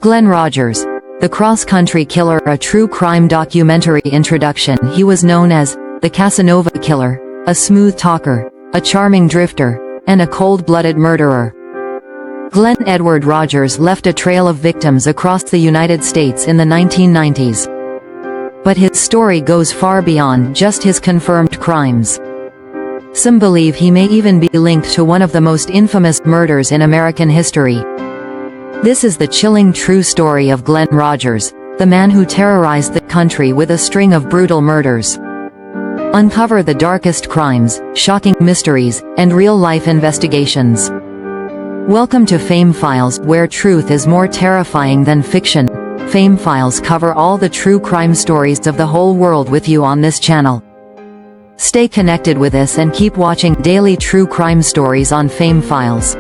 Glen Rogers, the cross-country killer, a true crime documentary introduction. He was known as the Casanova Killer, a smooth talker, a charming drifter, and a cold-blooded murderer. Glen Edward Rogers left a trail of victims across the United States in the 1990s. But his story goes far beyond just his confirmed crimes. Some believe he may even be linked to one of the most infamous murders in American history. This is the chilling true story of Glen Rogers, the man who terrorized the country with a string of brutal murders. Uncover the darkest crimes, shocking mysteries, and real-life investigations. Welcome to Fame Files, where truth is more terrifying than fiction. Fame Files cover all the true crime stories of the whole world with you on this channel. Stay connected with us and keep watching daily true crime stories on Fame Files.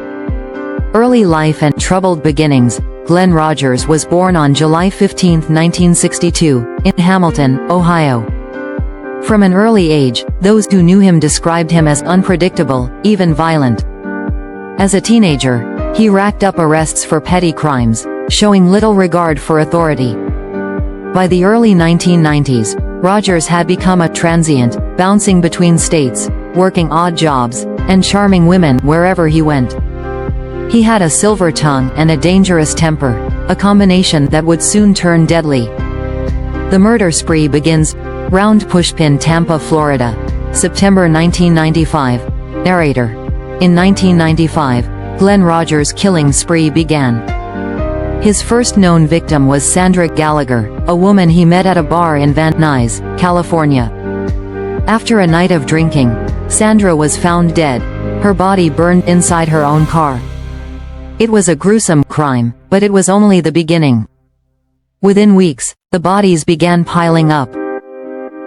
Early life and troubled beginnings. Glen Rogers was born on July 15, 1962, in Hamilton, Ohio. From an early age, those who knew him described him as unpredictable, even violent. As a teenager, he racked up arrests for petty crimes, showing little regard for authority. By the early 1990s, Rogers had become a transient, bouncing between states, working odd jobs, and charming women wherever he went. He had a silver tongue and a dangerous temper, a combination that would soon turn deadly. The murder spree begins. Round Pushpin, Tampa, Florida, September 1995. Narrator. In 1995, Glen Rogers' killing spree began. His first known victim was Sandra Gallagher, a woman he met at a bar in Van Nuys, California. After a night of drinking, Sandra was found dead, her body burned inside her own car. It was a gruesome crime, but it was only the beginning. Within weeks, the bodies began piling up.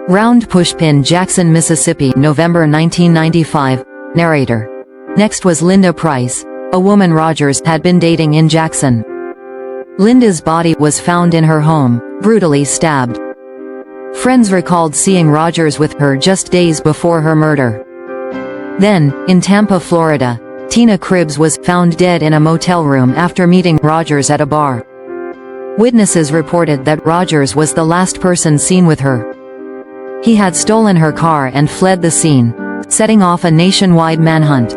Round Pushpin, Jackson, Mississippi, November 1995. Narrator. Next was Linda Price, a woman Rogers had been dating in Jackson. Linda's body was found in her home, brutally stabbed. Friends recalled seeing Rogers with her just days before her murder. Then, in Tampa, Florida, Tina Cribbs was found dead in a motel room after meeting Rogers at a bar. Witnesses reported that Rogers was the last person seen with her. He had stolen her car and fled the scene, setting off a nationwide manhunt.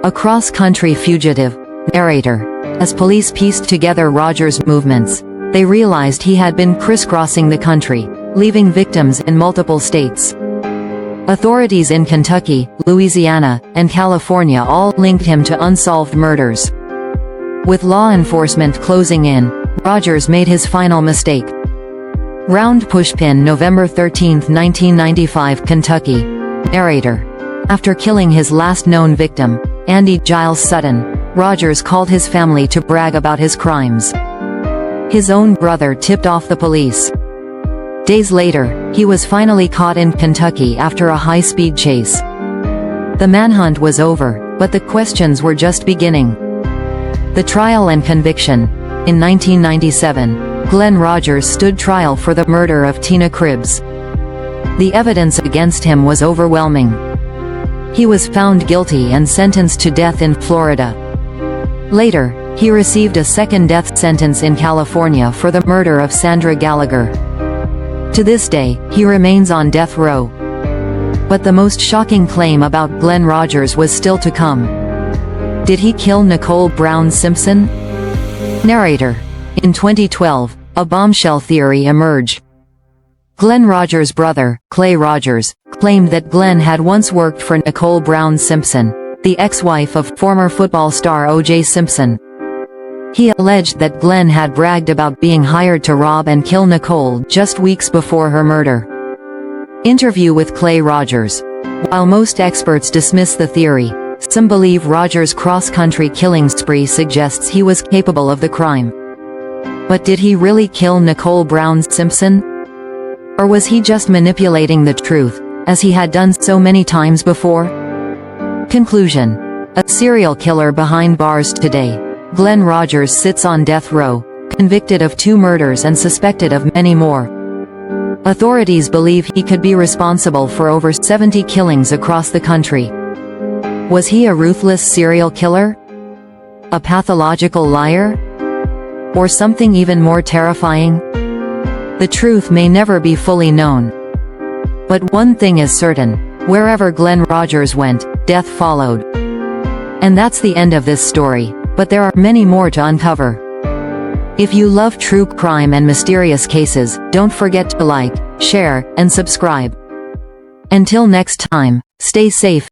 A cross-country fugitive. Narrator. As police pieced together Rogers' movements, they realized he had been crisscrossing the country, leaving victims in multiple states. Authorities in Kentucky, Louisiana, and California all linked him to unsolved murders. With law enforcement closing in, Rogers made his final mistake. Round Pushpin, November 13, 1995, Kentucky. Narrator. After killing his last known victim, Andy Giles Sutton, Rogers called his family to brag about his crimes. His own brother tipped off the police. Days later, he was finally caught in Kentucky after a high-speed chase. The manhunt was over, but the questions were just beginning. The trial and conviction. In 1997, Glen Rogers stood trial for the murder of Tina Cribbs. The evidence against him was overwhelming. He was found guilty and sentenced to death in Florida. Later, he received a second death sentence in California for the murder of Sandra Gallagher. To this day, he remains on death row. But the most shocking claim about Glen Rogers was still to come. Did he kill Nicole Brown Simpson? Narrator. In 2012, a bombshell theory emerged. Glen Rogers' brother, Clay Rogers, claimed that Glen had once worked for Nicole Brown Simpson, the ex-wife of former football star O.J. Simpson. He alleged that Glen had bragged about being hired to rob and kill Nicole just weeks before her murder. Interview with Clay Rogers. While most experts dismiss the theory, some believe Rogers' cross-country killing spree suggests he was capable of the crime. But did he really kill Nicole Brown Simpson? Or was he just manipulating the truth, as he had done so many times before? Conclusion. A serial killer behind bars today. Glen Rogers sits on death row, convicted of 2 murders and suspected of many more. Authorities believe he could be responsible for over 70 killings across the country. Was he a ruthless serial killer? A pathological liar? Or something even more terrifying? The truth may never be fully known. But one thing is certain: wherever Glen Rogers went, death followed. And that's the end of this story, but there are many more to uncover. If you love true crime and mysterious cases, don't forget to like, share, and subscribe. Until next time, stay safe,